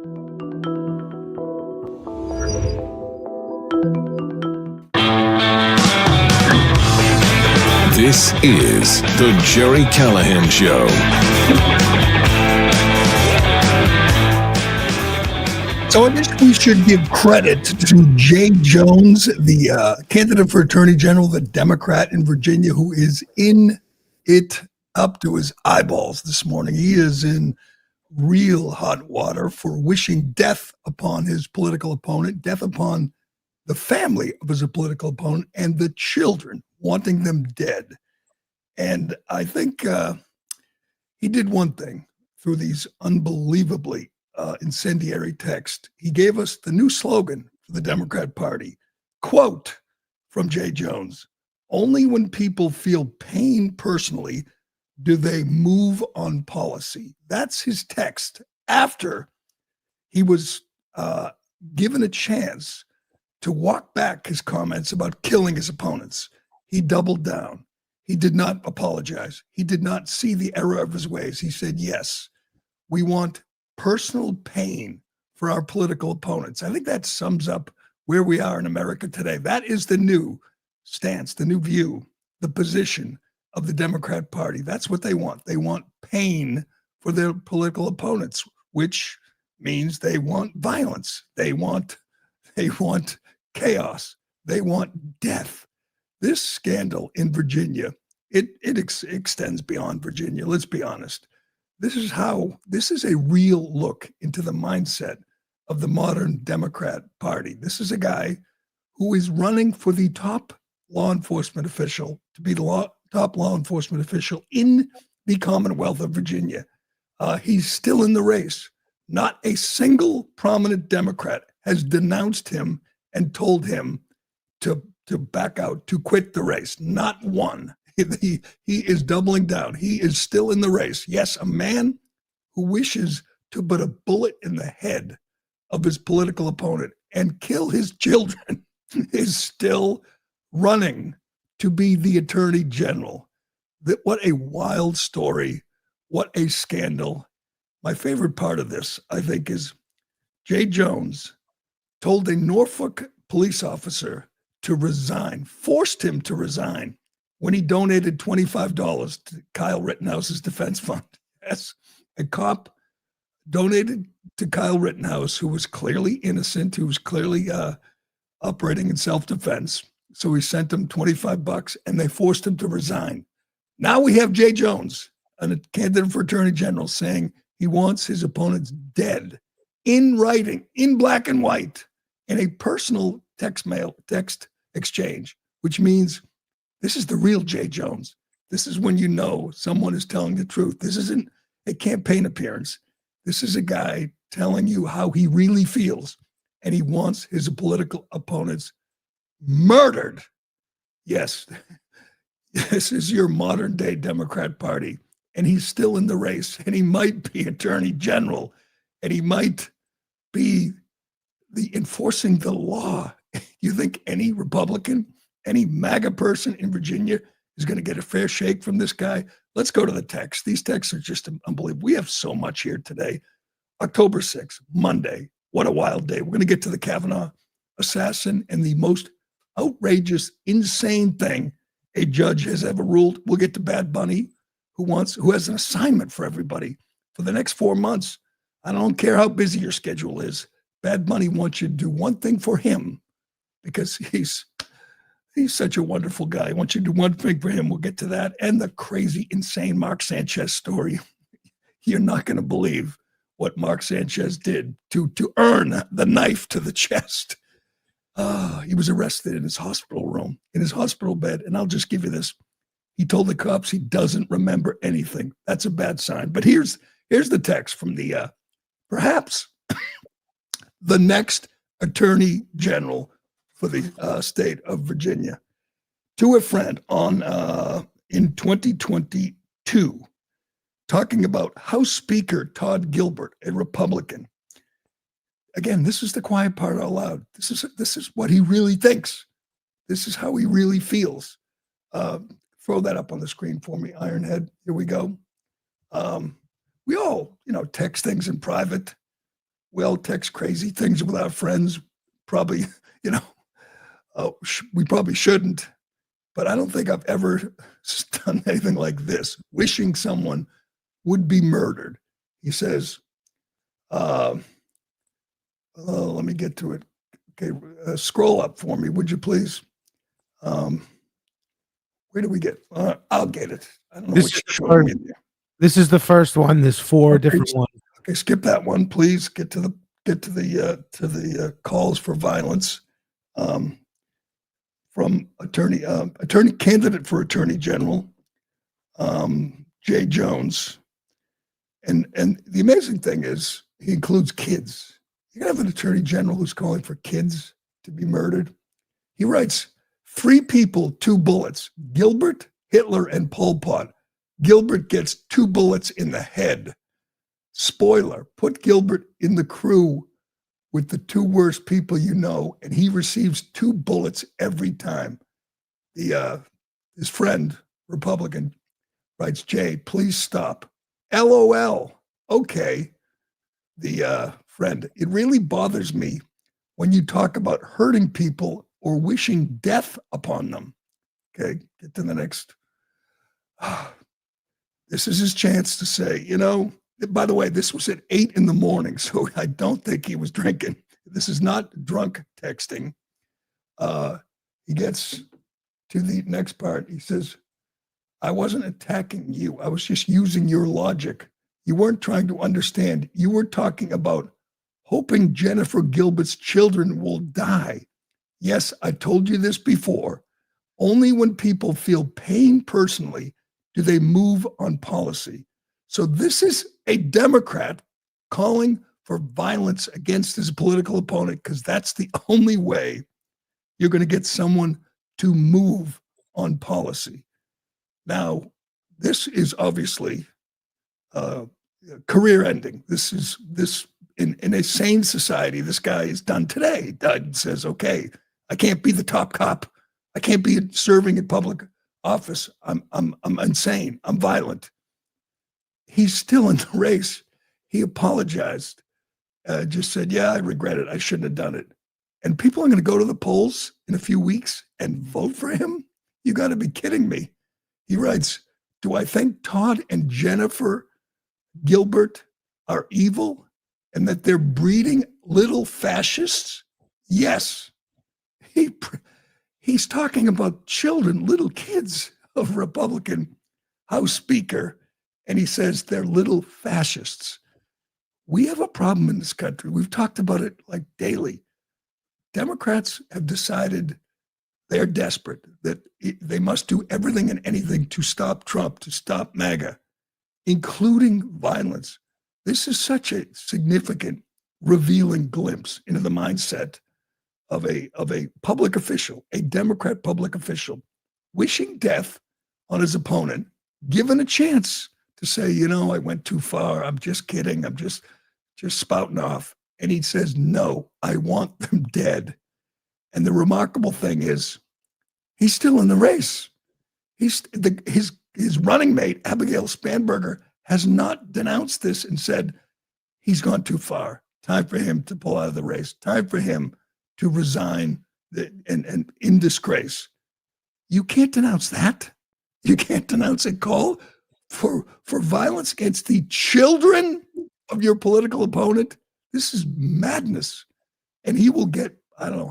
This is the Gerry Callahan Show. So I guess we should give credit to Jay Jones, the candidate for Attorney General, the Democrat in Virginia, who is in it up to his eyeballs this morning. He is in real hot water for wishing death upon his political opponent, death upon the family of his political opponent, and the children, wanting them dead. And I think he did one thing through these unbelievably incendiary texts. He gave us the new slogan for the Democrat Party. Quote from Jay Jones: "Only when people feel pain personally do they move on policy." That's his text after he was given a chance to walk back his comments about killing his opponents. He doubled down. He did not apologize. He did not see the error of his ways. He said, yes, we want personal pain for our political opponents. I think that sums up where we are in America today. That is the new stance, the new view, the position of the Democrat Party. That's what they want. They want pain for their political opponents, which means they want violence. They want chaos. They want death. This scandal in Virginia, it extends beyond Virginia. Let's be honest. This is a real look into the mindset of the modern Democrat Party. This is a guy who is running for the top law enforcement official, to be the top law enforcement official in the Commonwealth of Virginia. He's still in the race. Not a single prominent Democrat has denounced him and told him to back out, to quit the race. Not one. He is doubling down. He is still in the race. Yes, a man who wishes to put a bullet in the head of his political opponent and kill his children is still running to be the Attorney General. What a wild story. What a scandal. My favorite part of this, I think, is Jay Jones told a Norfolk police officer to resign, forced him to resign when he donated $25 to Kyle Rittenhouse's defense fund. Yes, a cop donated to Kyle Rittenhouse, who was clearly innocent, who was clearly operating in self-defense. So he sent him $25 and they forced him to resign. Now we have Jay Jones, a candidate for Attorney General, saying he wants his opponents dead in writing, in black and white, in a personal text exchange, which means this is the real Jay Jones. This is when you know someone is telling the truth. This isn't a campaign appearance. This is a guy telling you how he really feels, and he wants his political opponents murdered. Yes, this is your modern day Democrat Party, and he's still in the race, and he might be Attorney General, and he might be the enforcing the law. You think any Republican, any MAGA person in Virginia is going to get a fair shake from this guy? Let's go to the text. These texts are just unbelievable. We have so much here today. October 6th, Monday. What a wild day. We're going to get to the Kavanaugh assassin and the most outrageous, insane thing a judge has ever ruled. We'll get to Bad Bunny, who has an assignment for everybody for the next 4 months. I don't care how busy your schedule is. Bad Bunny wants you to do one thing for him because he's such a wonderful guy. I want you to do one thing for him. We'll get to that. And the crazy, insane Mark Sanchez story. You're not going to believe what Mark Sanchez did to earn the knife to the chest. He was arrested in his hospital room, in his hospital bed. And I'll just give you this. He told the cops he doesn't remember anything. That's a bad sign. But here's the text from the perhaps the next Attorney General for the state of Virginia, to a friend in 2022, talking about House Speaker Todd Gilbert, a Republican. Again, this is the quiet part out loud. This is what he really thinks. This is how he really feels. Throw that up on the screen for me, Ironhead. Here we go. We all, text things in private. we all text crazy things with our friends. Probably, we probably shouldn't. But I don't think I've ever done anything like this, wishing someone would be murdered. He says, let me get to it. Okay, scroll up for me, would you please? Where do we get? I'll get it. I don't know what you're showing me there. This is the first one. There's four different ones. Okay, skip that one, please. Get to the calls for violence. From attorney candidate for attorney general, Jay Jones, and the amazing thing is he includes kids. You can have an attorney general who's calling for kids to be murdered. He writes, 3 people, 2 bullets: Gilbert, Hitler, and Pol Pot. Gilbert gets 2 bullets in the head. Spoiler: put Gilbert in the crew with the 2 worst people you know, and he receives 2 bullets every time. His friend, Republican, writes, Jay, please stop. LOL. Okay. The friend, it really bothers me when you talk about hurting people or wishing death upon them. Okay, get to the next. This is his chance to say, by the way, this was at 8 a.m, so I don't think he was drinking. This is not drunk texting. He gets to the next part. He says, I wasn't attacking you. I was just using your logic. You weren't trying to understand. You were talking about hoping Jennifer Gilbert's children will die. Yes, I told you this before. Only when people feel pain personally do they move on policy. So this is a Democrat calling for violence against his political opponent because that's the only way you're going to get someone to move on policy. Now, this is obviously career ending. This in a sane society, this guy is done today. Doug says, okay, I can't be the top cop. I can't be serving in public office. I'm insane. I'm violent. He's still in the race. He apologized, just said, yeah, I regret it. I shouldn't have done it. And people are going to go to the polls in a few weeks and vote for him? You got to be kidding me. He writes, do I think Todd and Jennifer Gilbert are evil and that they're breeding little fascists? Yes. He's talking about children, little kids of Republican House Speaker, and he says they're little fascists. We have a problem in this country. We've talked about it like daily. Democrats have decided they're desperate, that they must do everything and anything to stop Trump, to stop MAGA, including violence. This is such a significant, revealing glimpse into the mindset of a public official, a Democrat public official, wishing death on his opponent, given a chance to say, I went too far. I'm just kidding. I'm just spouting off. And he says, no, I want them dead. And the remarkable thing is, he's still in the race. His running mate, Abigail Spanberger, has not denounced this and said, he's gone too far. Time for him to pull out of the race. Time for him to resign and in disgrace. You can't denounce that. You can't denounce a call for violence against the children of your political opponent. This is madness. And he will get,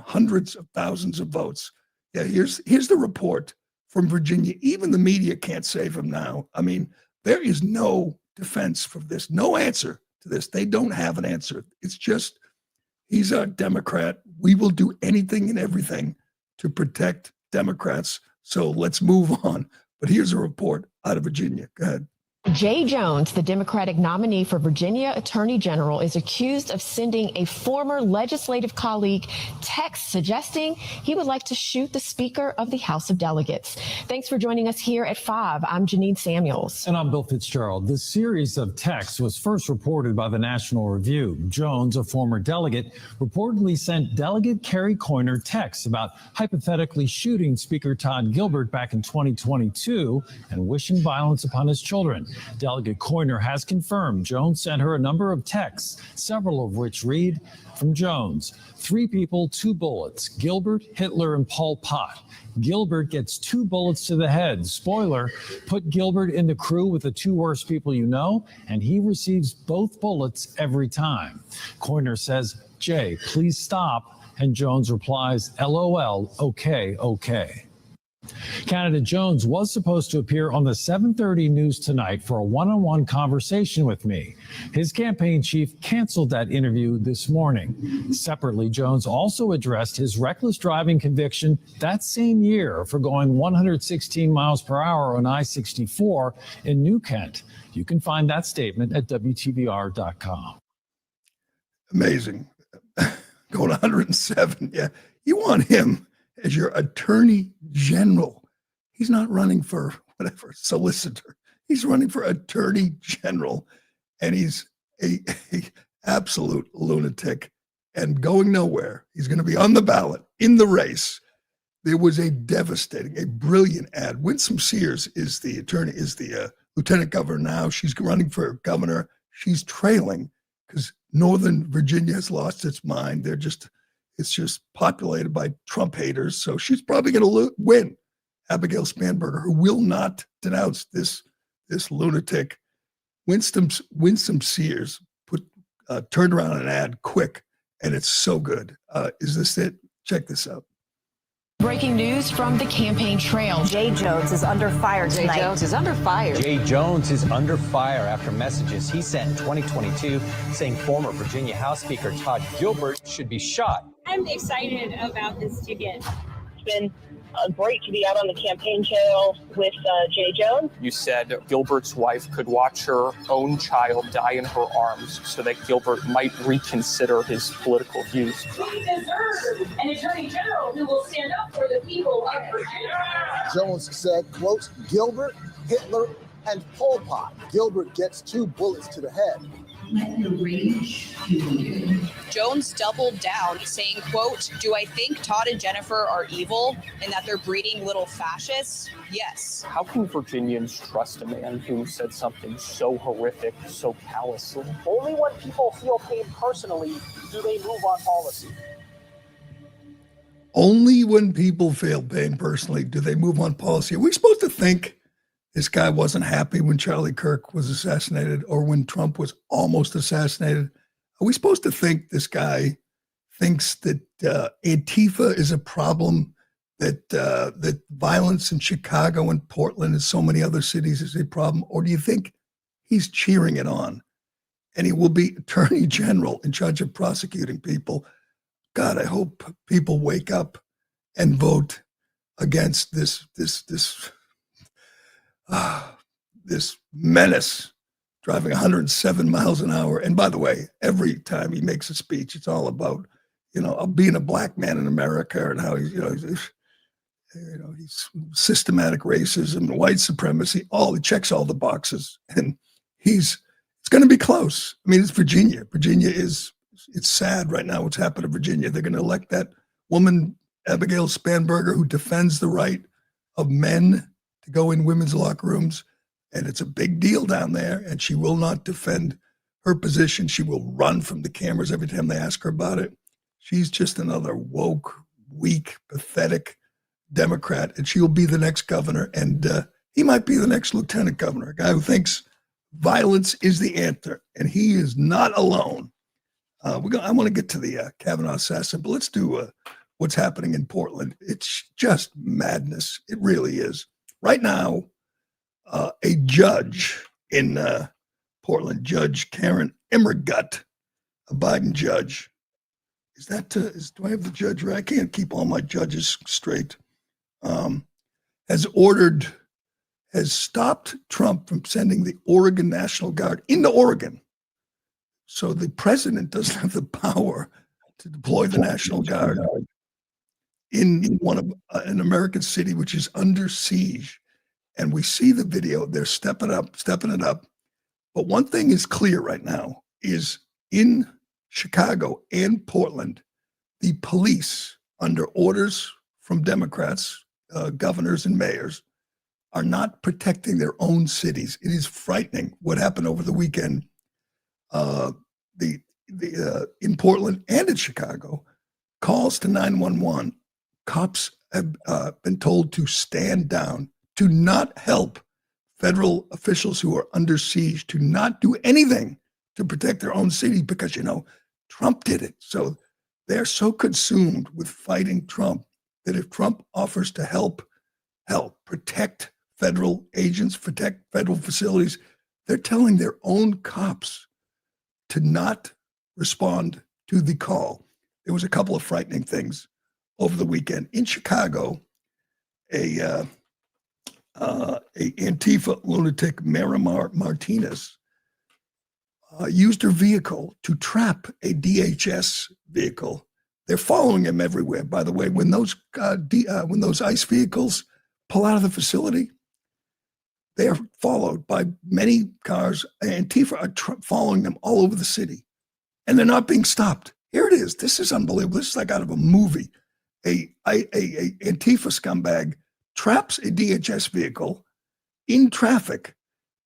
hundreds of thousands of votes. Yeah, here's the report from Virginia. Even the media can't save him now. I mean, there is no defense for this, no answer to this. They don't have an answer. It's just, he's a Democrat. We will do anything and everything to protect Democrats. So let's move on. But here's a report out of Virginia. Go ahead. Jay Jones, the Democratic nominee for Virginia Attorney General, is accused of sending a former legislative colleague text suggesting he would like to shoot the Speaker of the House of Delegates. Thanks for joining us here at 5. I'm Janine Samuels. And I'm Bill Fitzgerald. This series of texts was first reported by the National Review. Jones, a former delegate, reportedly sent Delegate Kerry Coyner texts about hypothetically shooting Speaker Todd Gilbert back in 2022 and wishing violence upon his children. Delegate Coyner has confirmed Jones sent her a number of texts, several of which read, from Jones, 3 people, 2 bullets, Gilbert, Hitler, and Pol Pot. Gilbert gets 2 bullets to the head. Spoiler, put Gilbert in the crew with the 2 worst people you know, and he receives both bullets every time. Coyner says, Jay, please stop. And Jones replies, LOL, okay, okay. Candidate Jones was supposed to appear on the 7:30 news tonight for a one-on-one conversation with me. His campaign chief canceled that interview this morning. Separately, Jones also addressed his reckless driving conviction that same year for going 116 miles per hour on I-64 in New Kent. You can find that statement at WTVR.com. Amazing. Going 107. Yeah. You want him as your attorney general. He's not running for whatever solicitor. He's running for attorney general. And he's a absolute lunatic and going nowhere. He's going to be on the ballot in the race. There was a devastating, a brilliant ad. Winsome Sears is the attorney, is the lieutenant governor now. She's running for governor. She's trailing because Northern Virginia has lost its mind. It's just populated by Trump haters. So she's probably going to win. Abigail Spanberger, who will not denounce this lunatic. Winsome Sears turned around an ad quick, and it's so good. Is this it? Check this out. Breaking news from the campaign trail. Jay Jones is under fire tonight. Jay Jones is under fire. Jay Jones is under fire after messages he sent in 2022 saying former Virginia House Speaker Todd Gilbert should be shot. I'm excited about this ticket. It's been great to be out on the campaign trail with Jay Jones. You said Gilbert's wife could watch her own child die in her arms so that Gilbert might reconsider his political views. We deserve an attorney general who will stand up for the people of Virginia. Jones said, quote, Gilbert, Hitler, and Pol Pot. Gilbert gets 2 bullets to the head. Let the rage fuel you. Jones doubled down, saying, quote, do I think Todd and Jennifer are evil and that they're breeding little fascists? Yes. How can Virginians trust a man who said something so horrific, so callously? Only when people feel pain personally do they move on policy. Only when people feel pain personally do they move on policy. Are we supposed to think this guy wasn't happy when Charlie Kirk was assassinated or when Trump was almost assassinated? Are we supposed to think this guy thinks that Antifa is a problem, that violence in Chicago and Portland and so many other cities is a problem? Or do you think he's cheering it on and he will be attorney general in charge of prosecuting people? God, I hope people wake up and vote against this menace, driving 107 miles an hour. And by the way, every time he makes a speech, it's all about, being a black man in America and how he's systematic racism and white supremacy. He checks all the boxes, and it's going to be close. I mean, it's Virginia. It's sad right now what's happened to Virginia. They're going to elect that woman, Abigail Spanberger, who defends the right of men to go in women's locker rooms. And it's a big deal down there. And she will not defend her position. She will run from the cameras every time they ask her about it. She's just another woke, weak, pathetic Democrat. And she will be the next governor. And he might be the next lieutenant governor, a guy who thinks violence is the answer. And he is not alone. I want to get to the Kavanaugh assassin, but let's do what's happening in Portland. It's just madness. It really is. Right now, a judge in Portland, Judge Karen Immergut, a Biden judge. Do I have the judge right? I can't keep all my judges straight. Has stopped Trump from sending the Oregon National Guard into Oregon. So the president doesn't have the power to deploy the National Guard in an American city which is under siege. And we see the video, they're stepping it up. But one thing is clear right now is in Chicago and Portland, the police, under orders from Democrats, governors and mayors, are not protecting their own cities. It is frightening what happened over the weekend. In Portland and in Chicago, calls to 911. Cops have been told to stand down, to not help federal officials who are under siege, to not do anything to protect their own city because, Trump did it. So they're so consumed with fighting Trump that if Trump offers to help protect federal agents, protect federal facilities, they're telling their own cops to not respond to the call. There was a couple of frightening things over the weekend. In Chicago, a Antifa lunatic, Miramar Martinez, used her vehicle to trap a DHS vehicle. They're following him everywhere. By the way, when those ICE vehicles pull out of the facility, they are followed by many cars. Antifa are following them all over the city, and they're not being stopped. Here it is. This is unbelievable. This is like out of a movie. A Antifa scumbag traps a DHS vehicle in traffic,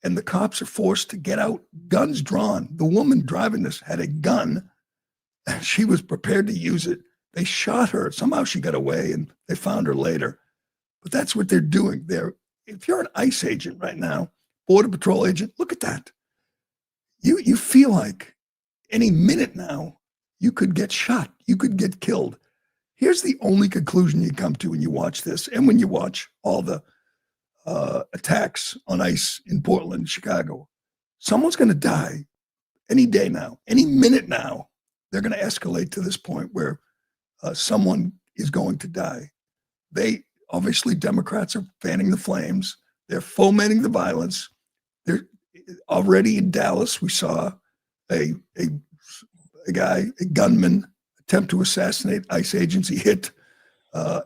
and the cops are forced to get out, guns drawn. The woman driving this had a gun, and she was prepared to use it. They shot her. Somehow she got away, and they found her later. But that's what they're doing. If you're an ICE agent right now, Border Patrol agent, look at that. You feel like any minute now you could get shot. You could get killed. Here's the only conclusion you come to when you watch this, and when you watch all the attacks on ICE in Portland, Chicago. Someone's going to die any day now, any minute now. They're going to escalate to this point where someone is going to die. Obviously, Democrats are fanning the flames. They're fomenting the violence. They're already in Dallas. We saw a gunman attempt to assassinate ICE agents. He hit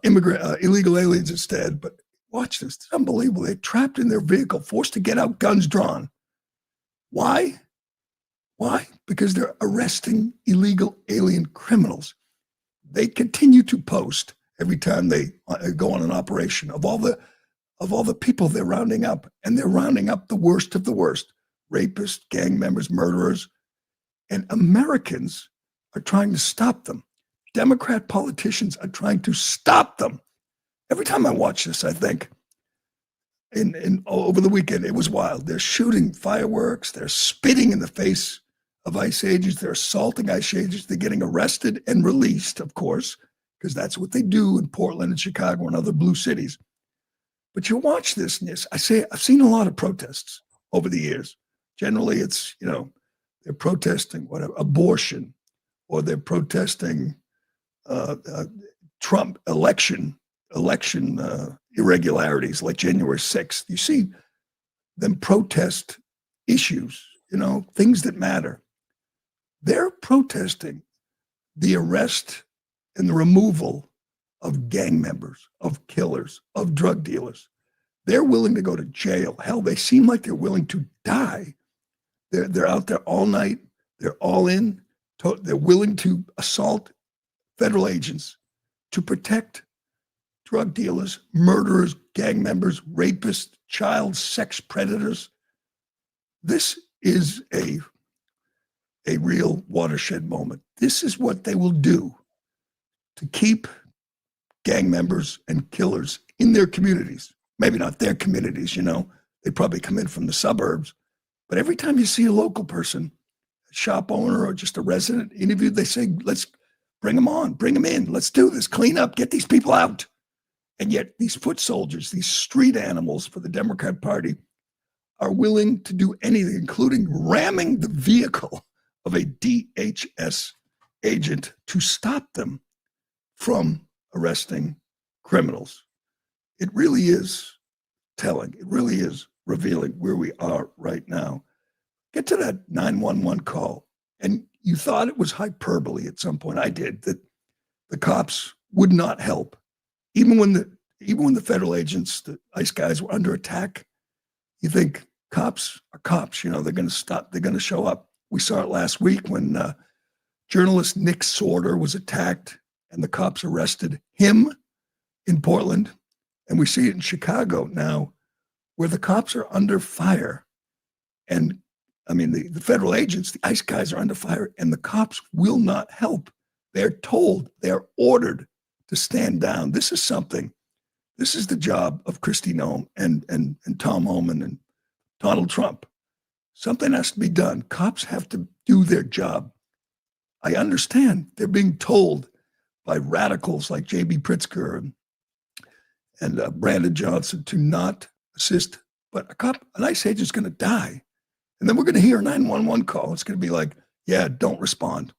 illegal aliens instead. But watch this. It's unbelievable. They're trapped in their vehicle, forced to get out, guns drawn. Why? Why? Because they're arresting illegal alien criminals. They continue to post every time they go on an operation of all the people they're rounding up, and they're rounding up the worst of the worst: rapists, gang members, murderers, and Americans are trying to stop them. Democrat politicians are trying to stop them. Every time I watch this, I think, over the weekend, it was wild. They're shooting fireworks. They're spitting in the face of ICE agents. They're assaulting ICE agents. They're getting arrested and released, of course, because that's what they do in Portland and Chicago and other blue cities. But you watch this, and I've seen a lot of protests over the years. Generally, it's, they're protesting abortion, or they're protesting Trump election irregularities like January 6th. You see them protest issues, things that matter. They're protesting the arrest and the removal of gang members, of killers, of drug dealers. They're willing to go to jail. Hell, they seem like they're willing to die. They're out there all night. They're all in. They're willing to assault federal agents to protect drug dealers, murderers, gang members, rapists, child sex predators. This is a real watershed moment. This is what they will do to keep gang members and killers in their communities. Maybe not their communities, they probably come in from the suburbs. But every time you see a local person, a shop owner or just a resident interviewed, they say, let's bring them on, bring them in. Let's do this, clean up, get these people out. And yet these foot soldiers, these street animals for the Democrat Party, are willing to do anything, including ramming the vehicle of a DHS agent to stop them from arresting criminals. It really is telling. It really is revealing where we are right now. Get to that 911 call. And you thought it was hyperbole at some point. I did, that the cops would not help. Even when the federal agents, the ICE guys, were under attack, you think cops are cops. They're going to stop. They're going to show up. We saw it last week when journalist Nick Sorter was attacked, and the cops arrested him in Portland. And we see it in Chicago now where the cops are under fire. And I mean, the federal agents, the ICE guys are under fire, and the cops will not help. They're told, they're ordered to stand down. This is something. This is the job of Kristi Noem and Tom Homan and Donald Trump. Something has to be done. Cops have to do their job. I understand they're being told by radicals like J.B. Pritzker and Brandon Johnson to not assist, but an ICE agent's going to die. And then we're going to hear a 911 call. It's going to be like, yeah, don't respond.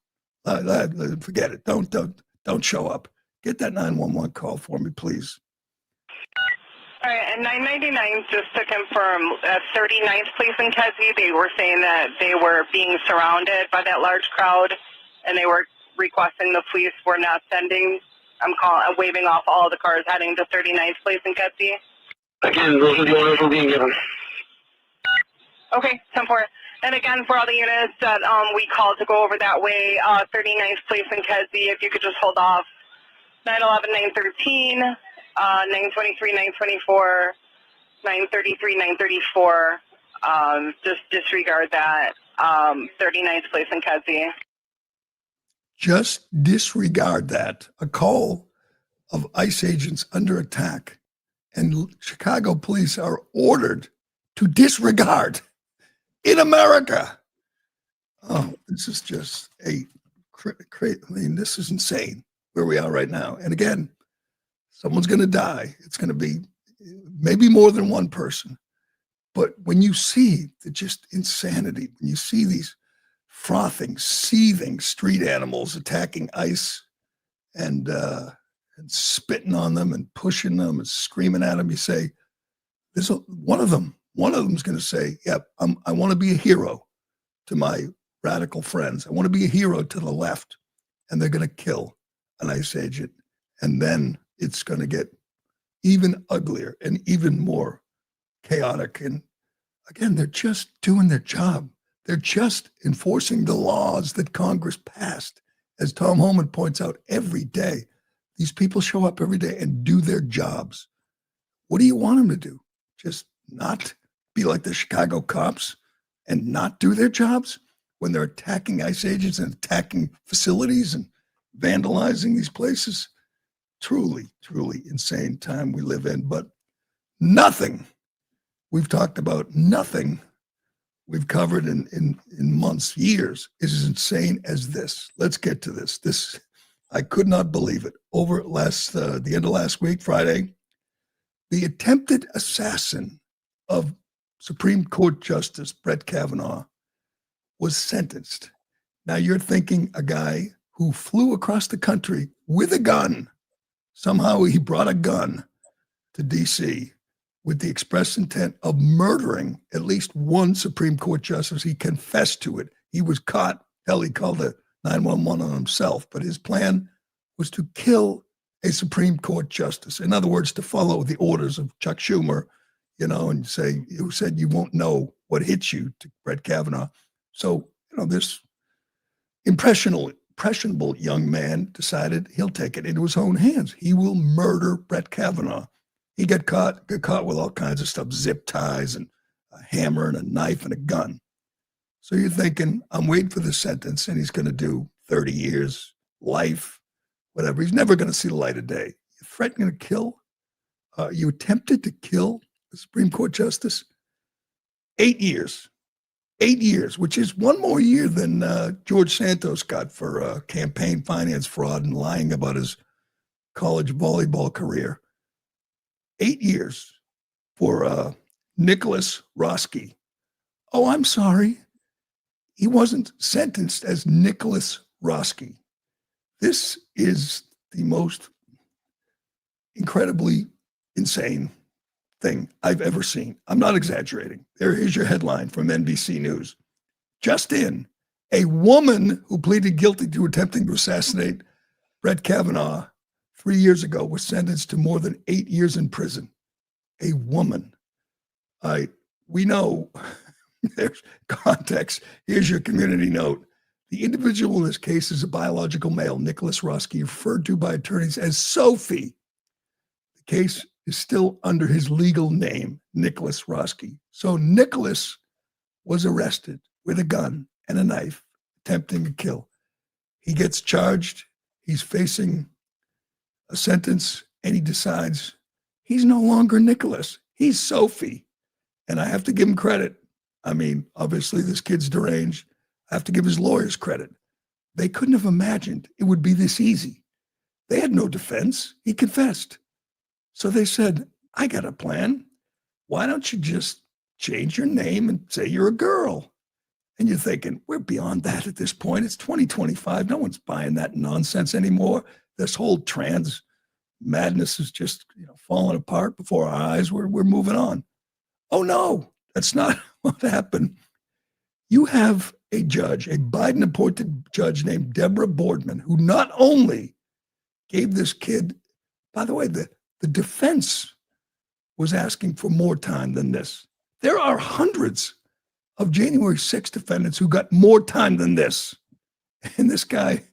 Forget it. Don't show up. Get that 911 call for me, please. All right, and 999, just to confirm, 39th Police in Kedzie, they were saying that they were being surrounded by that large crowd, and they were requesting the police were not sending. I'm waving off all the cars heading to 39th Police in Kedzie. Again, those are the orders we're being given. Okay, 10-4. And again, for all the units that we called to go over that way, 39th Police in Kedzie, if you could just hold off. 911, 913, 923, 924, 933, 934. Just disregard that. 39th Police in Kedzie. Just disregard that. A call of ICE agents under attack, and Chicago police are ordered to disregard in America. Oh, this is just I mean, this is insane where we are right now. And again, someone's going to die. It's going to be maybe more than one person. But when you see the just insanity, when you see these frothing, seething street animals attacking ICE and spitting on them and pushing them and screaming at them, you say, one of them's going to say, yep, I want to be a hero to my radical friends. I want to be a hero to the left. And they're going to kill an ICE agent. And then it's going to get even uglier and even more chaotic. And again, they're just doing their job. They're just enforcing the laws that Congress passed. As Tom Homan points out every day, these people show up every day and do their jobs. What do you want them to do? Just not be like the Chicago cops and not do their jobs when they're attacking ICE agents and attacking facilities and vandalizing these places? Truly, truly insane time we live in. But nothing we've talked about, nothing we've covered in months, years, is as insane as this. Let's get to this. I could not believe it. Over the end of last week, Friday, the attempted assassin of Supreme Court Justice Brett Kavanaugh was sentenced. Now you're thinking a guy who flew across the country with a gun. Somehow he brought a gun to D.C. with the express intent of murdering at least one Supreme Court justice. He confessed to it. He was caught. Hell, he called a 911 on himself. But his plan was to kill a Supreme Court justice. In other words, to follow the orders of Chuck Schumer, and say, who said you won't know what hits you, to Brett Kavanaugh. So, this impressionable young man decided he'll take it into his own hands. He will murder Brett Kavanaugh. He got caught with all kinds of stuff, zip ties and a hammer and a knife and a gun. So you're thinking, I'm waiting for the sentence, and he's going to do 30 years, life, whatever. He's never going to see the light of day. You're threatening to kill? You attempted to kill the Supreme Court justice? 8 years. 8 years, which is one more year than George Santos got for campaign finance fraud and lying about his college volleyball career. 8 years for Nicholas Roski. Oh, I'm sorry. He wasn't sentenced as Nicholas Roski. This is the most incredibly insane thing I've ever seen. I'm not exaggerating. Here's your headline from NBC News. Just in, a woman who pleaded guilty to attempting to assassinate Brett Kavanaugh 3 years ago was sentenced to more than 8 years in prison. A woman. We know there's context. Here's your community note. The individual in this case is a biological male, Nicholas Roski, referred to by attorneys as Sophie. The case is still under his legal name, Nicholas Roski. So Nicholas was arrested with a gun and a knife, attempting to kill. He gets charged. He's facing a sentence, and he decides he's no longer Nicholas. He's Sophie. And I have to give him credit. I mean, obviously, this kid's deranged. I have to give his lawyers credit. They couldn't have imagined it would be this easy. They had no defense. He confessed. So they said, I got a plan. Why don't you just change your name and say you're a girl? And you're thinking, we're beyond that at this point. It's 2025. No one's buying that nonsense anymore. This whole trans madness is just falling apart before our eyes. We're moving on. Oh, no, that's not what happened. You have a judge, a Biden-appointed judge named Deborah Boardman, who not only gave this kid, by the way, the defense was asking for more time than this. There are hundreds of January 6th defendants who got more time than this. And this guy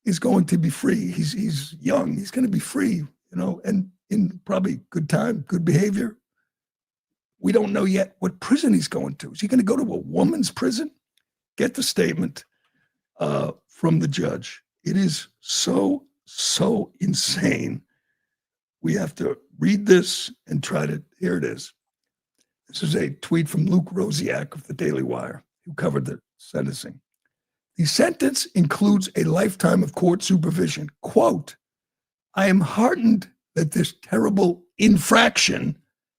is going to be free. He's young. He's going to be free, and in probably good time, good behavior. We don't know yet what prison he's going to. Is he going to go to a woman's prison? Get the statement from the judge. It is so insane. We have to read this and try to, here it is. This is a tweet from Luke Rosiak of the Daily Wire, who covered the sentencing. The sentence includes a lifetime of court supervision. Quote, I am heartened that this terrible infraction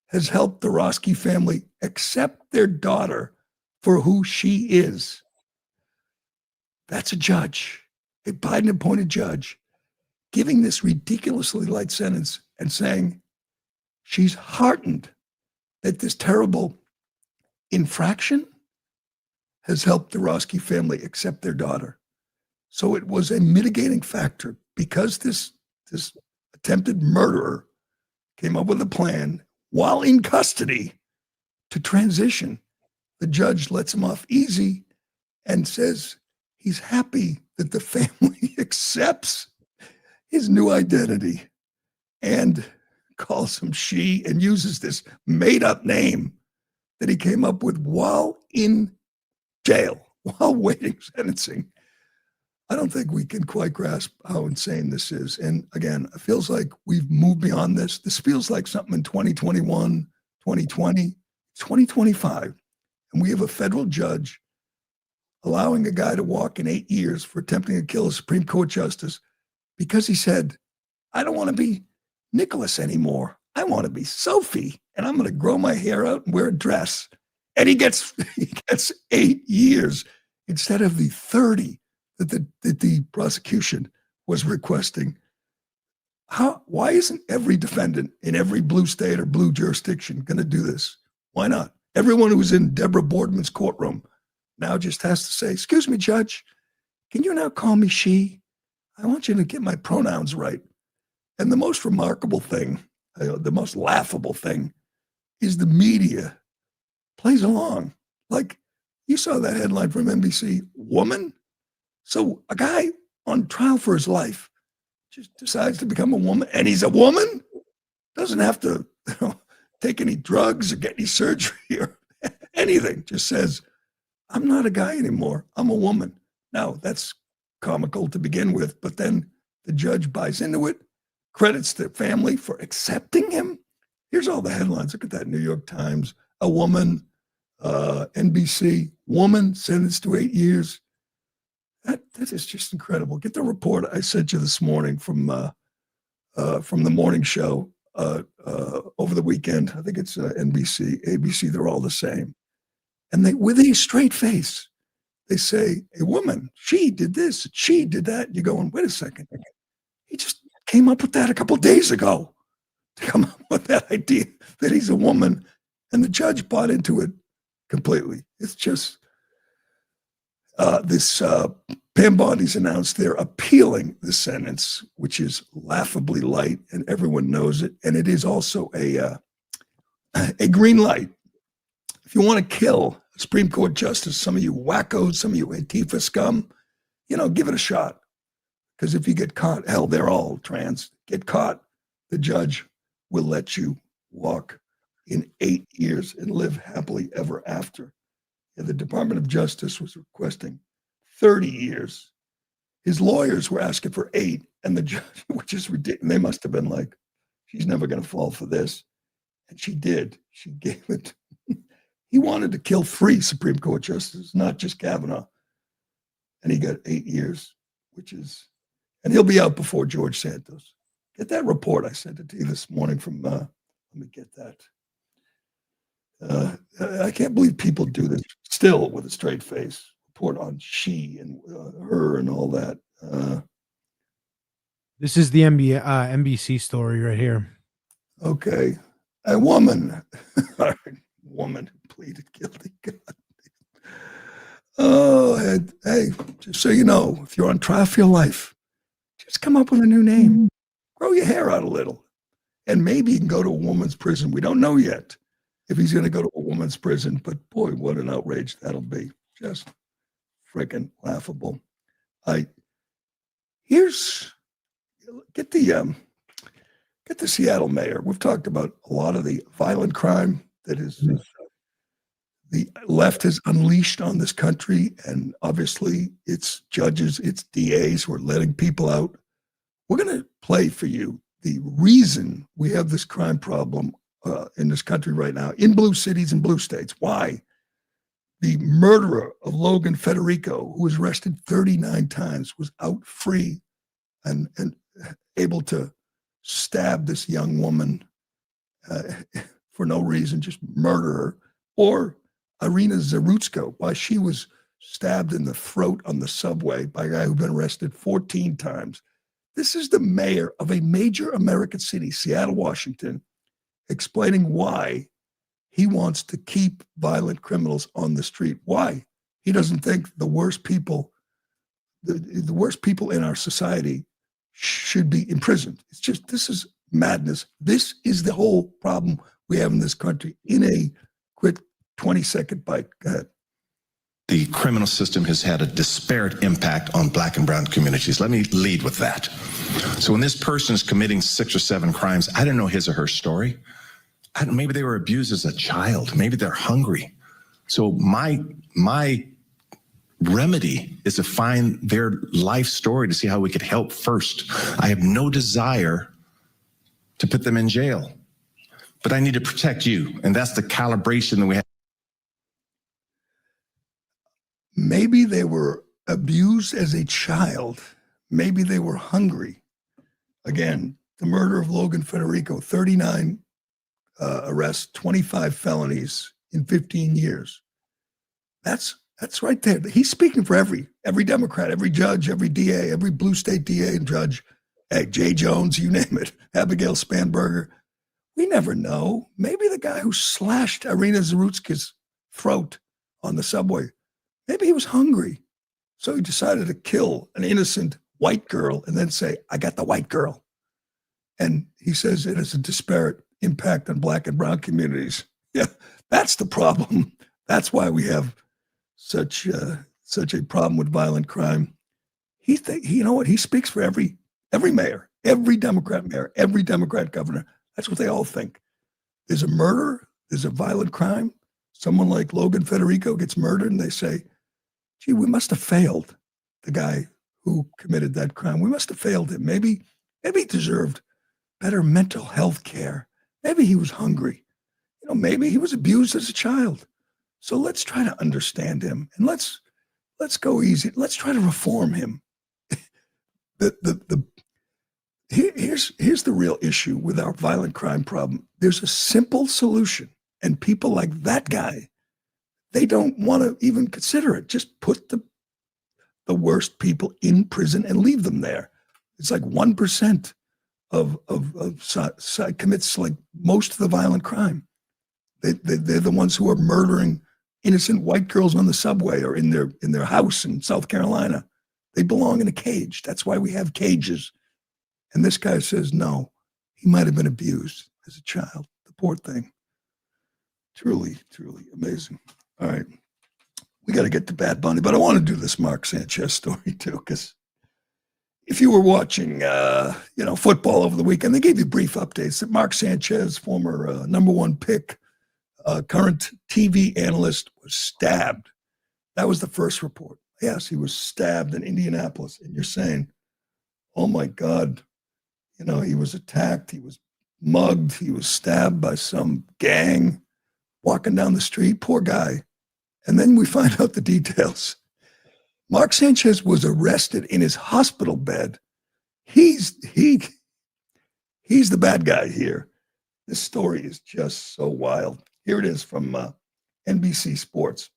has helped the Roski family accept their daughter for who she is. That's a judge, a Biden-appointed judge, giving this ridiculously light sentence and saying she's heartened that this terrible infraction has helped the Roski family accept their daughter. So it was a mitigating factor because this attempted murderer came up with a plan while in custody to transition. The judge lets him off easy and says he's happy that the family accepts his new identity and calls him she and uses this made-up name that he came up with while in jail, while waiting sentencing. I don't think we can quite grasp how insane this is. And again, it feels like we've moved beyond this. This feels like something in 2021, 2020, 2025. And we have a federal judge allowing a guy to walk in 8 years for attempting to kill a Supreme Court justice because he said, I don't want to be Nicholas anymore. I want to be Sophie, and I'm going to grow my hair out and wear a dress. And he gets 8 years instead of the 30 that the prosecution was requesting. Why isn't every defendant in every blue state or blue jurisdiction going to do this? Why not? Everyone who was in Deborah Boardman's courtroom now just has to say, excuse me, Judge, can you now call me she? I want you to get my pronouns right. And the most remarkable thing, the most laughable thing, is the media plays along. Like, you saw that headline from NBC, woman? So a guy on trial for his life just decides to become a woman, and he's a woman? Doesn't have to take any drugs or get any surgery or anything. Just says, I'm not a guy anymore. I'm a woman. Now, that's comical to begin with, but then the judge buys into it, credits the family for accepting him. Here's all the headlines. Look at that. New York Times, a woman, NBC, woman sentenced to 8 years. That is just incredible. Get the report I sent you this morning from the morning show over the weekend. I think it's NBC, ABC. They're all the same. And they, with a straight face, they say, a woman, she did this, she did that. You're going, wait a second. He just came up with that a couple of days ago to come up with that idea that he's a woman. And the judge bought into it completely. It's just this Pam Bondi's announced they're appealing the sentence, which is laughably light, and everyone knows it. And it is also a green light. If you want to kill a Supreme Court justice, some of you wackos, some of you Antifa scum, give it a shot. Because if you get caught, hell, they're all trans, get caught, the judge will let you walk in 8 years and live happily ever after. And the Department of Justice was requesting 30 years. His lawyers were asking for 8, and the judge, which is ridiculous. They must have been like, she's never going to fall for this. And she did. She gave it. He wanted to kill 3 Supreme Court justices, not just Kavanaugh. And he got 8 years, and he'll be out before George Santos. Get that report. I sent it to you this morning from, let me get that. I can't believe people do this still with a straight face. Report on she and her and all that. This is the NBC story right here. Okay. A woman who pleaded guilty. God. Oh, hey, just so you know, if you're on trial for your life, just come up with a new name. Grow your hair out a little. And maybe you can go to a woman's prison. We don't know yet if he's going to go to a woman's prison, but boy, what an outrage that'll be. Just freaking laughable. Get the Seattle mayor. We've talked about a lot of the violent crime that is the left has unleashed on this country, and obviously its judges, its DAs who are letting people out. We're going to play for you the reason we have this crime problem in this country right now, in blue cities and blue states. Why? The murderer of Logan Federico, who was arrested 39 times, was out free and able to stab this young woman for no reason, just murder her. Or Irina Zarutsko, why she was stabbed in the throat on the subway by a guy who'd been arrested 14 times. This is the mayor of a major American city, Seattle, Washington, explaining why he wants to keep violent criminals on the street. Why? He doesn't think the worst people, the worst people in our society should be imprisoned. It's just, this is madness. This is the whole problem we have in this country. In a quick 20-second bite. Go ahead. The criminal system has had a disparate impact on Black and brown communities. Let me lead with that. So when this person is committing 6 or 7 crimes, I don't know his or her story. Maybe they were abused as a child. Maybe they're hungry. So my remedy is to find their life story to see how we could help first. I have no desire to put them in jail, but I need to protect you. And that's the calibration that we have. Maybe they were abused as a child. Maybe they were hungry. Again, the murder of Logan Federico, 39 arrests, 25 felonies in 15 years. That's right there. He's speaking for every Democrat, every judge, every DA, every blue state DA and judge. Hey, Jay Jones, you name it. Abigail Spanberger. We never know. Maybe the guy who slashed Irina Zarutska's throat on the subway, maybe he was hungry. So he decided to kill an innocent white girl and then say, I got the white girl. And he says it has a disparate impact on Black and brown communities. Yeah, that's the problem. That's why we have such a problem with violent crime. You know what? He speaks for every mayor, every Democrat mayor, every Democrat governor. That's what they all think. There's a murder, there's a violent crime. Someone like Logan Federico gets murdered, and they say, gee, we must have failed the guy who committed that crime. We must have failed him. Maybe he deserved better mental health care. Maybe he was hungry. Maybe he was abused as a child. So let's try to understand him, and let's go easy. Let's try to reform him. Here's the real issue with our violent crime problem. There's a simple solution, and people like that guy, they don't want to even consider it. Just put the worst people in prison and leave them there. It's like 1% commits like most of the violent crime. They're the ones who are murdering innocent white girls on the subway or in their house in South Carolina. They belong in a cage. That's why we have cages. And this guy says, no, he might have been abused as a child. The poor thing. Truly, truly amazing. All right. We got to get to Bad Bunny, but I want to do this Mark Sanchez story too, because if you were watching, football over the weekend, they gave you brief updates that Mark Sanchez, former number one pick, current TV analyst, was stabbed. That was the first report. Yes, he was stabbed in Indianapolis. And you're saying, oh my God, he was attacked, he was mugged, he was stabbed by some gang walking down the street. Poor guy. And then we find out the details. Mark Sanchez was arrested in his hospital bed. He's the bad guy here. This story is just so wild. Here it is from NBC Sports.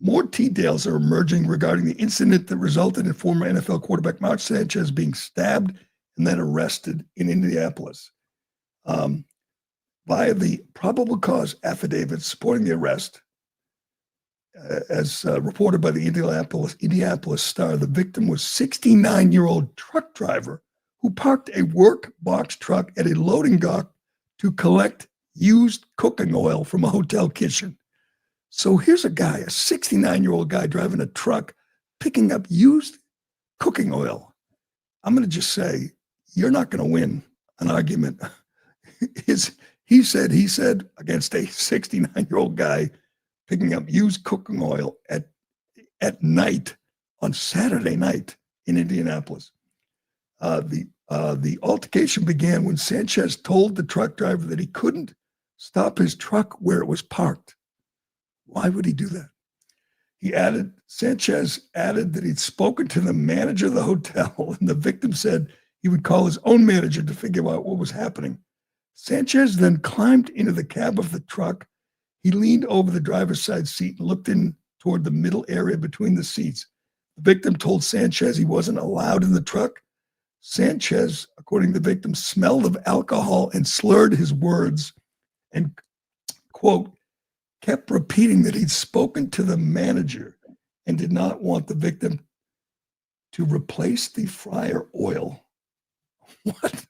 More details are emerging regarding the incident that resulted in former NFL quarterback Mark Sanchez being stabbed and then arrested in Indianapolis. Via the probable cause affidavit supporting the arrest, as reported by the Indianapolis Star, the victim was 69-year-old truck driver who parked a work box truck at a loading dock to collect used cooking oil from a hotel kitchen. So here's a guy, a 69-year-old guy driving a truck, picking up used cooking oil. I'm going to just say, you're not going to win an argument. He said against a 69-year-old guy picking up used cooking oil at night on Saturday night in Indianapolis. The altercation began when Sanchez told the truck driver that he couldn't stop his truck where it was parked. Why would he do that? Sanchez added that he'd spoken to the manager of the hotel, and the victim said he would call his own manager to figure out what was happening. Sanchez then climbed into the cab of the truck. He leaned over the driver's side seat and looked in toward the middle area between the seats. The victim told Sanchez he wasn't allowed in the truck. Sanchez, according to the victim, smelled of alcohol and slurred his words and, quote, kept repeating that he'd spoken to the manager and did not want the victim to replace the fryer oil. What?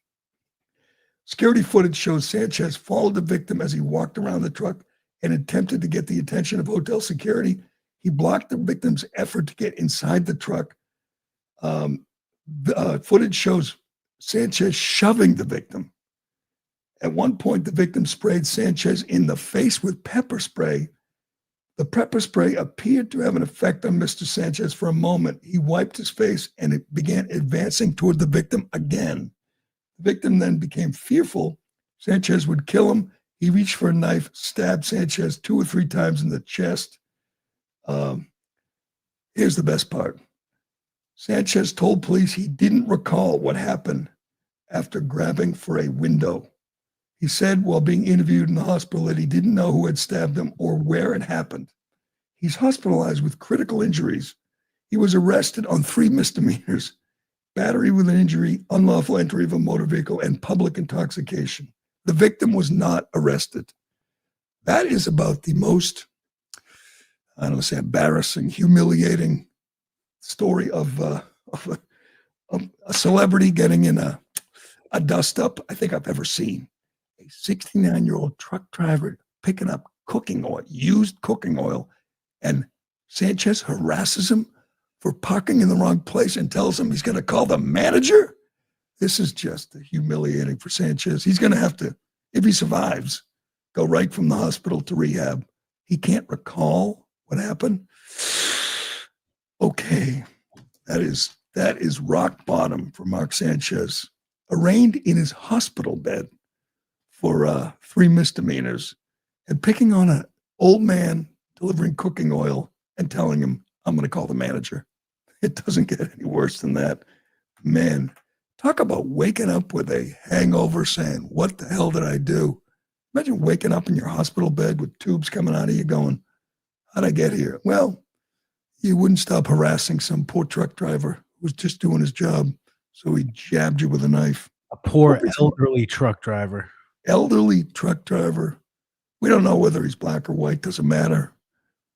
Security footage shows Sanchez followed the victim as he walked around the truck and attempted to get the attention of hotel security. He blocked the victim's effort to get inside the truck. Footage shows Sanchez shoving the victim. At one point, the victim sprayed Sanchez in the face with pepper spray. The pepper spray appeared to have an effect on Mr. Sanchez for a moment. He wiped his face and it began advancing toward the victim again. The victim then became fearful Sanchez would kill him. He reached for a knife, stabbed Sanchez 2 or 3 times in the chest. Here's the best part. Sanchez told police he didn't recall what happened after grabbing for a window. He said while being interviewed in the hospital that he didn't know who had stabbed him or where it happened. He's hospitalized with critical injuries. He was arrested on 3 misdemeanors: battery with an injury, unlawful entry of a motor vehicle, and public intoxication. The victim was not arrested. That is about the most, I don't want to say embarrassing, humiliating story of a celebrity getting in a dust-up I think I've ever seen. A 69-year-old truck driver picking up cooking oil, used cooking oil, and Sanchez harasses him for parking in the wrong place and tells him he's going to call the manager. This is just humiliating for Sanchez. He's going to have to, if he survives, go right from the hospital to rehab. He can't recall what happened. Okay, that is rock bottom for Mark Sanchez, arraigned in his hospital bed for 3 misdemeanors and picking on an old man delivering cooking oil and telling him, I'm going to call the manager. It doesn't get any worse than that. Man, talk about waking up with a hangover saying, what the hell did I do? Imagine waking up in your hospital bed with tubes coming out of you going, how'd I get here? Well, you wouldn't stop harassing some poor truck driver who was just doing his job, so he jabbed you with a knife. A poor elderly truck driver. Elderly truck driver. We don't know whether he's black or white, doesn't matter.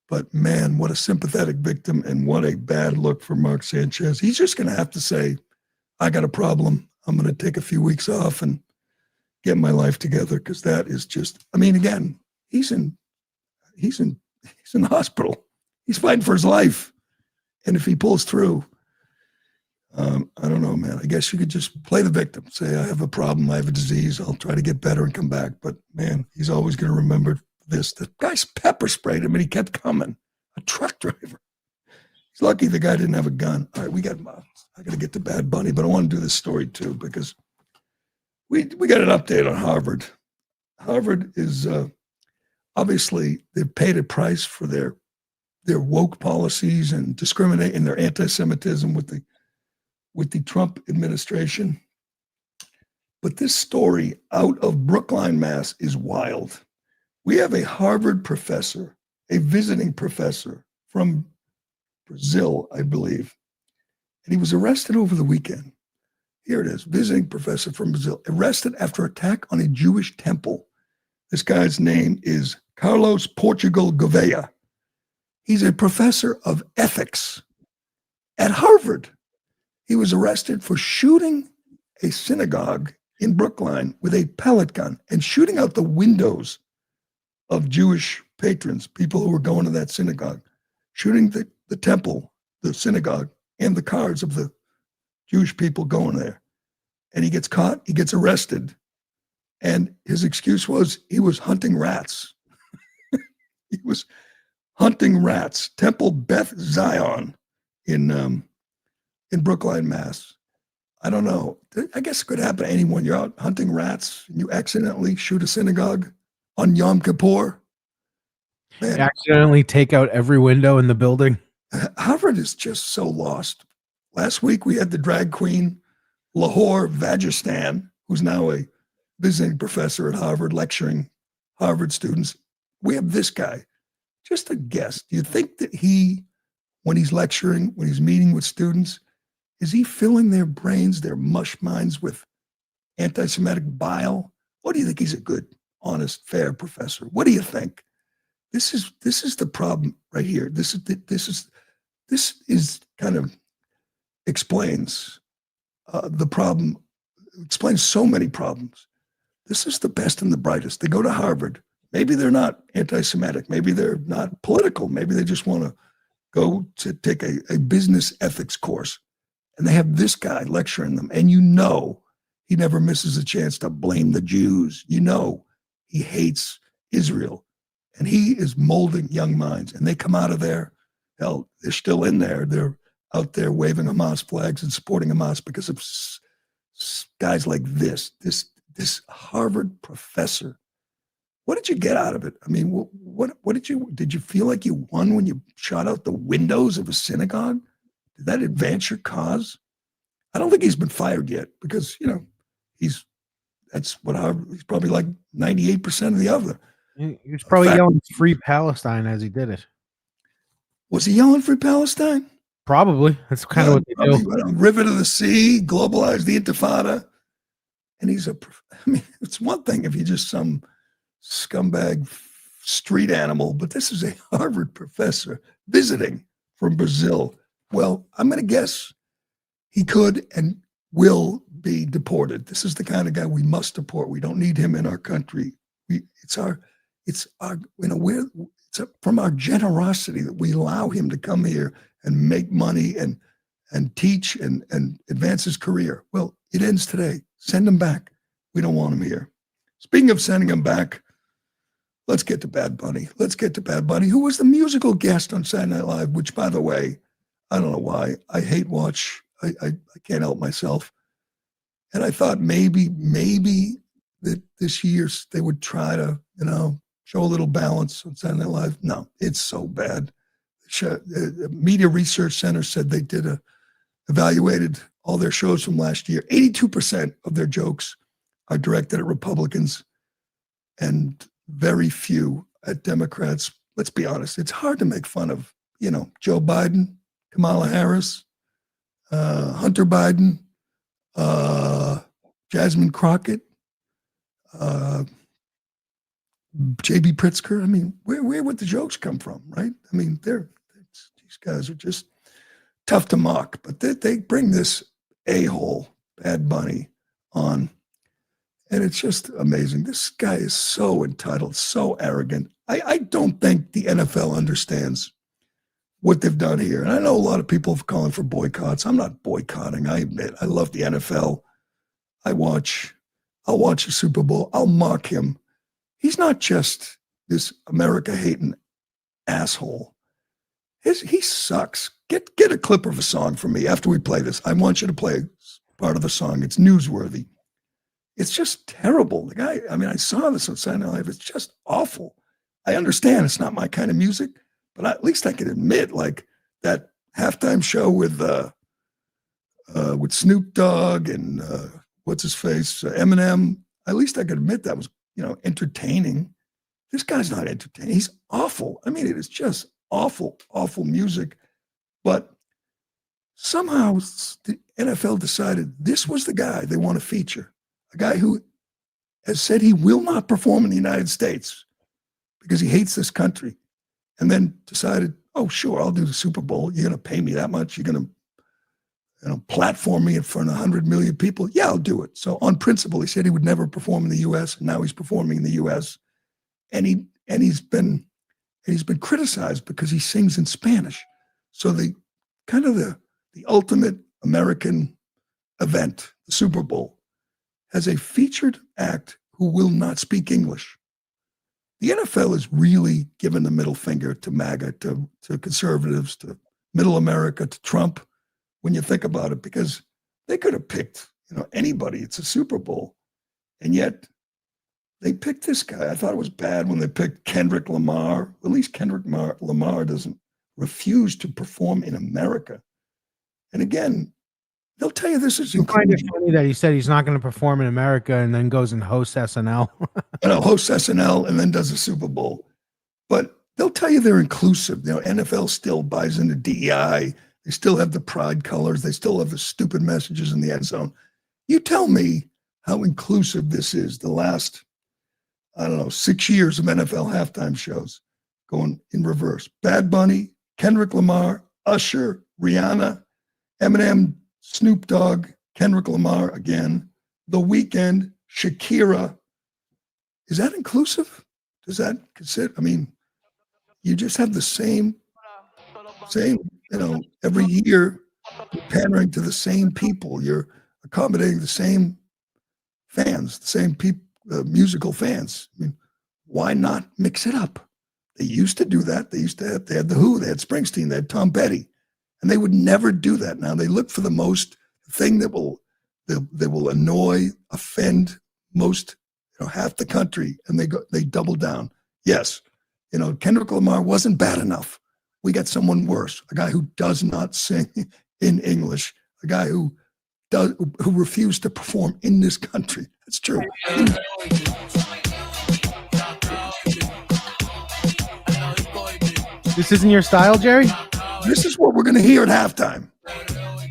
But man, what a sympathetic victim and what a bad look for Mark Sanchez. He's just going to have to say, I got a problem. I'm going to take a few weeks off and get my life together, because that is just, I mean, again, he's in the hospital. He's fighting for his life. And if he pulls through, I don't know, man. I guess you could just play the victim. Say, I have a problem. I have a disease. I'll try to get better and come back. But, man, he's always going to remember this. The guy's pepper sprayed him, and he kept coming. A truck driver. He's lucky the guy didn't have a gun. All right, I got to get to Bad Bunny, but I want to do this story, too, because we got an update on Harvard. Harvard is obviously, they've paid a price for their woke policies and discriminate in their anti-Semitism with the Trump administration. But this story out of Brookline, Mass. is wild. We have a Harvard professor, a visiting professor from Brazil, I believe, and he was arrested over the weekend. Here it is, visiting professor from Brazil, arrested after attack on a Jewish temple. This guy's name is Carlos Portugal Gouveia. He's a professor of ethics at Harvard. He was arrested for shooting a synagogue in Brookline with a pellet gun and shooting out the windows of Jewish patrons, people who were going to that synagogue, shooting the temple, the synagogue, and the cars of the Jewish people going there. And he gets caught, he gets arrested, and his excuse was he was hunting rats. He was hunting rats. Temple Beth Zion in Brookline, Mass. I don't know. I guess it could happen to anyone. You're out hunting rats and you accidentally shoot a synagogue on Yom Kippur. Man, you accidentally take out every window in the building. Harvard is just so lost. Last week we had the drag queen Lahore Vagistan, who's now a visiting professor at Harvard lecturing Harvard students. We have this guy. Just a guess. Do you think that he, when he's lecturing, when he's meeting with students, is he filling their brains, their mush minds with anti-Semitic bile? What do you think? He's a good, honest, fair professor. What do you think? This is the problem right here. This is kind of explains the problem, explains so many problems. This is the best and the brightest. They go to Harvard. Maybe they're not anti-Semitic. Maybe they're not political. Maybe they just want to go to take a business ethics course. And they have this guy lecturing them. And you know he never misses a chance to blame the Jews. You know he hates Israel. And he is molding young minds. And they come out of there. Hell, they're still in there. They're out there waving Hamas flags and supporting Hamas because of guys like this Harvard professor. What did you get out of it? I mean, what did you feel like you won when you shot out the windows of a synagogue? Did that advance your cause? I don't think he's been fired yet because, he's probably like 98% of the other. He was probably yelling Free Palestine as he did it. Was he yelling Free Palestine? Probably. That's kind of what they do. River to the sea, globalize the Intifada. And it's one thing if you're just some scumbag street animal, but this is a Harvard professor visiting from Brazil. Well, I'm going to guess he could and will be deported. This is the kind of guy we must deport. We don't need him in our country. It's from our generosity that we allow him to come here and make money and teach and advance his career. Well, it ends today. Send him back. We don't want him here. Speaking of sending him back, let's get to Bad Bunny. Who was the musical guest on Saturday Night Live, which, by the way, I don't know why. I hate watch. I can't help myself. And I thought maybe that this year they would try to, show a little balance on Saturday Night Live. No, it's so bad. The Media Research Center said they evaluated all their shows from last year. 82% of their jokes are directed at Republicans and very few at Democrats. Let's be honest. It's hard to make fun of, Joe Biden, Kamala Harris, Hunter Biden, Jasmine Crockett, J.B. Pritzker. I mean, where would the jokes come from, right? I mean, these guys are just tough to mock, but they bring this a-hole, Bad Bunny, on, and it's just amazing. This guy is so entitled, so arrogant. I don't think the NFL understands what they've done here. And I know a lot of people are calling for boycotts. I'm not boycotting. I admit, I love the NFL. I'll watch the Super Bowl. I'll mock him. He's not just this America-hating asshole. He sucks. Get a clip of a song from me after we play this. I want you to play part of the song. It's newsworthy. It's just terrible. The guy, I mean, I saw this on Saturday Night Live. It's just awful. I understand it's not my kind of music, but at least I can admit, like, that halftime show with Snoop Dogg and what's his face, Eminem. At least I could admit that was, entertaining. This guy's not entertaining. He's awful. I mean, it is just awful, awful music. But somehow the NFL decided this was the guy they want to feature, a guy who has said he will not perform in the United States because he hates this country, and then decided, oh, sure, I'll do the Super Bowl. You're going to pay me that much? You're going to platform me in front of 100 million people? Yeah, I'll do it. So on principle, he said he would never perform in the U.S., and now he's performing in the U.S., and he's been criticized because he sings in Spanish. So the ultimate American event, the Super Bowl, has a featured act who will not speak English. The NFL is really giving the middle finger to MAGA, to conservatives, to middle America, to Trump, when you think about it, because they could have picked, anybody. It's a Super Bowl. And yet they picked this guy. I thought it was bad when they picked Kendrick Lamar. At least Kendrick Lamar doesn't refuse to perform in America. And again, they'll tell you this is kind of funny that he said he's not going to perform in America and then goes and hosts SNL. Hosts SNL and then does a Super Bowl. But they'll tell you they're inclusive. NFL still buys into DEI. They still have the pride colors. They still have the stupid messages in the end zone. You tell me how inclusive this is. The last, 6 years of NFL halftime shows going in reverse. Bad Bunny, Kendrick Lamar, Usher, Rihanna, Eminem, Snoop Dogg, Kendrick Lamar again, The Weeknd, Shakira. Is that inclusive? Does that consider? I mean, you just have the same, every year you're pandering to the same people. You're accommodating the same fans, the same people, musical fans. I mean, why not mix it up? They used to do that. They had The Who, they had Springsteen, they had Tom Petty, and they would never do that. Now they look for the thing that will annoy, offend most, half the country, and they double down. Yes, Kendrick Lamar wasn't bad enough. We got someone worse, a guy who does not sing in English, a guy who refused to perform in this country. That's true. This isn't your style, Jerry? This is what we're going to hear at halftime.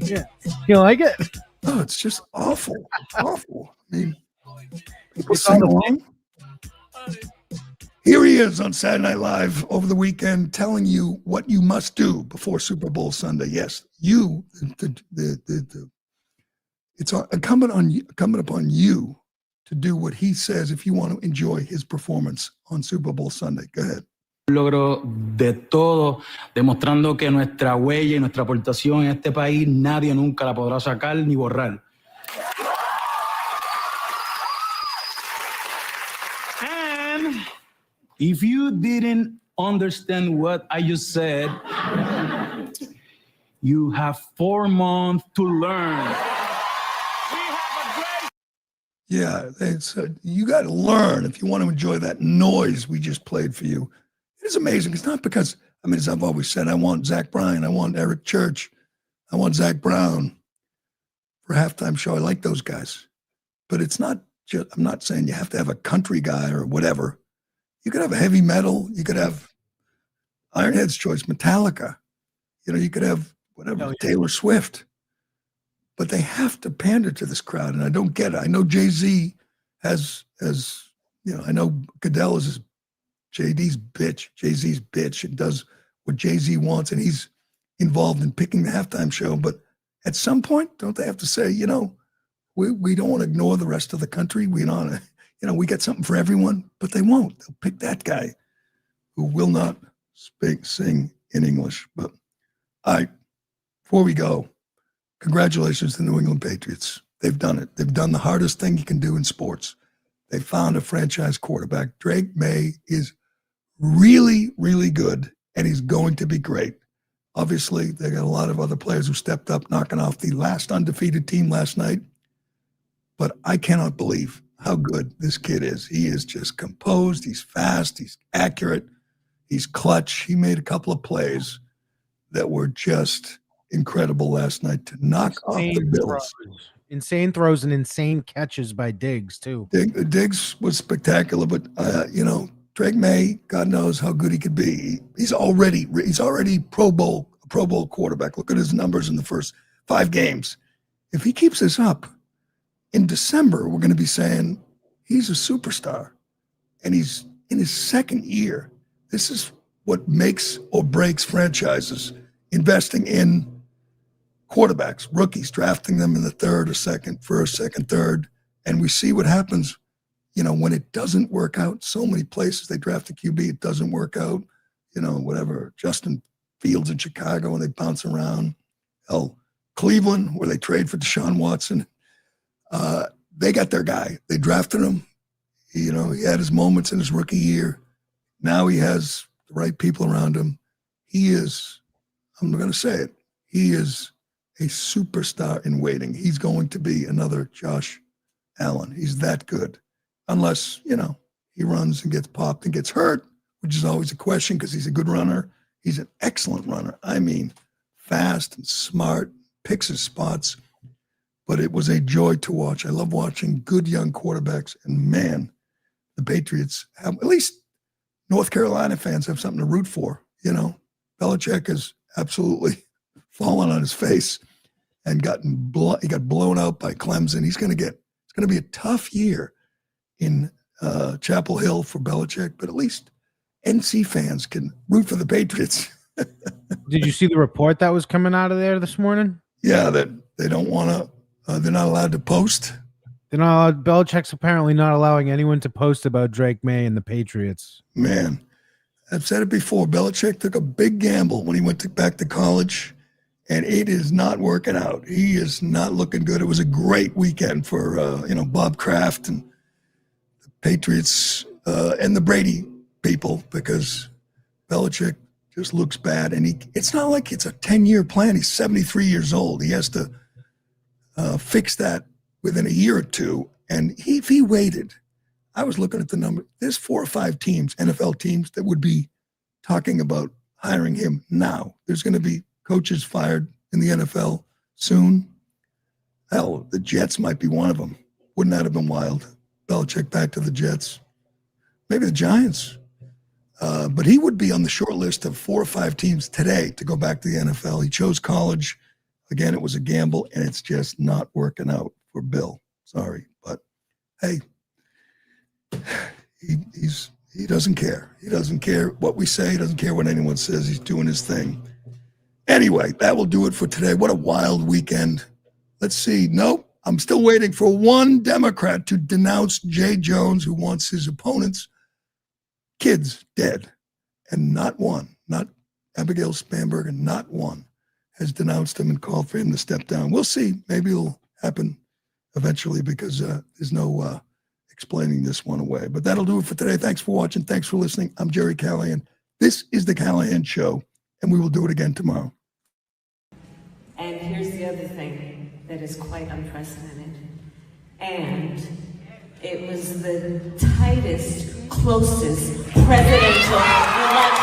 Yeah. You like it? Oh, it's just awful. It's awful. I mean, people sing along. Here he is on Saturday Night Live over the weekend telling you what you must do before Super Bowl Sunday. Yes, it's incumbent upon you to do what he says if you want to enjoy his performance on Super Bowl Sunday. Go ahead. Logro de todo, demostrando que nuestra huella y nuestra aportación en este país nadie nunca la podrá sacar ni borrar. And if you didn't understand what I just said, you have 4 months to learn. Yeah, you got to learn if you want to enjoy that noise we just played for you. It's amazing. It's not because, as I've always said, I want Zach Bryan, I want Eric Church, I want Zach Brown for a halftime show. I like those guys. But it's not just, I'm not saying you have to have a country guy or whatever. You could have a heavy metal. You could have Ironhead's Choice, Metallica. You could have whatever, Taylor Swift. But they have to pander to this crowd, and I don't get it. I know Jay-Z has I know Goodell is Jay-Z's bitch, and does what Jay-Z wants, and he's involved in picking the halftime show. But at some point, don't they have to say, we don't want to ignore the rest of the country. We don't, we got something for everyone, but they won't. They'll pick that guy who will not sing in English. But All right, before we go, congratulations to the New England Patriots. They've done it. They've done the hardest thing you can do in sports. They found a franchise quarterback. Drake May is really, really good, and he's going to be great. Obviously, they got a lot of other players who stepped up, knocking off the last undefeated team last night. But I cannot believe how good this kid is. He is just composed. He's fast. He's accurate. He's clutch. He made a couple of plays that were just incredible last night to knock off the Bills. Insane throws and insane catches by Diggs, too. Diggs was spectacular, but, Drake May, God knows how good he could be. He's already Pro Bowl quarterback. Look at his numbers in the first 5 games. If he keeps this up, in December, we're going to be saying he's a superstar, and he's in his second year. This is what makes or breaks franchises, investing in quarterbacks, rookies, drafting them in the first, second, third. And we see what happens, when it doesn't work out. So many places they draft a QB, it doesn't work out. Whatever, Justin Fields in Chicago, and they bounce around. Cleveland, where they trade for Deshaun Watson. They got their guy. They drafted him. He had his moments in his rookie year. Now he has the right people around him. He is, I'm going to say it, he is a superstar in waiting. He's going to be another Josh Allen. He's that good. Unless, he runs and gets popped and gets hurt, which is always a question because he's a good runner. He's an excellent runner. I mean, fast and smart, picks his spots. But it was a joy to watch. I love watching good young quarterbacks. And, man, the Patriots have, at least North Carolina fans have something to root for. Belichick has absolutely fallen on his face and he got blown out by Clemson. It's going to be a tough year in Chapel Hill for Belichick, but at least NC fans can root for the Patriots. Did you see the report that was coming out of there this morning? Yeah, that they don't want to. They're not allowed to post. They're not allowed. Belichick's apparently not allowing anyone to post about Drake May and the Patriots. Man, I've said it before. Belichick took a big gamble when he went back to college, and it is not working out. He is not looking good. It was a great weekend for Bob Kraft and the Patriots and the Brady people, because Belichick just looks bad. And it's not like it's a 10-year plan. He's 73 years old. He has to fix that within a year or two. And if he waited, I was looking at the number. There's 4 or 5 teams, NFL teams, that would be talking about hiring him now. There's going to be coaches fired in the NFL soon. Hell, the Jets might be one of them. Wouldn't that have been wild? Belichick back to the Jets. Maybe the Giants. But he would be on the short list of 4 or 5 teams today to go back to the NFL. He chose college. Again, it was a gamble, and it's just not working out for Bill. Sorry. But, hey, he doesn't care. He doesn't care what we say. He doesn't care what anyone says. He's doing his thing. Anyway, that will do it for today. What a wild weekend. Let's see. Nope. I'm still waiting for one Democrat to denounce Jay Jones, who wants his opponent's kids dead. And not one, not Abigail Spanberger, not one has denounced him and called for him to step down. We'll see. Maybe it'll happen eventually, because there's no explaining this one away. But that'll do it for today. Thanks for watching. Thanks for listening. I'm Gerry Callahan. This is The Callahan Show, and we will do it again tomorrow. And here's the other thing that is quite unprecedented. And it was the tightest, closest presidential election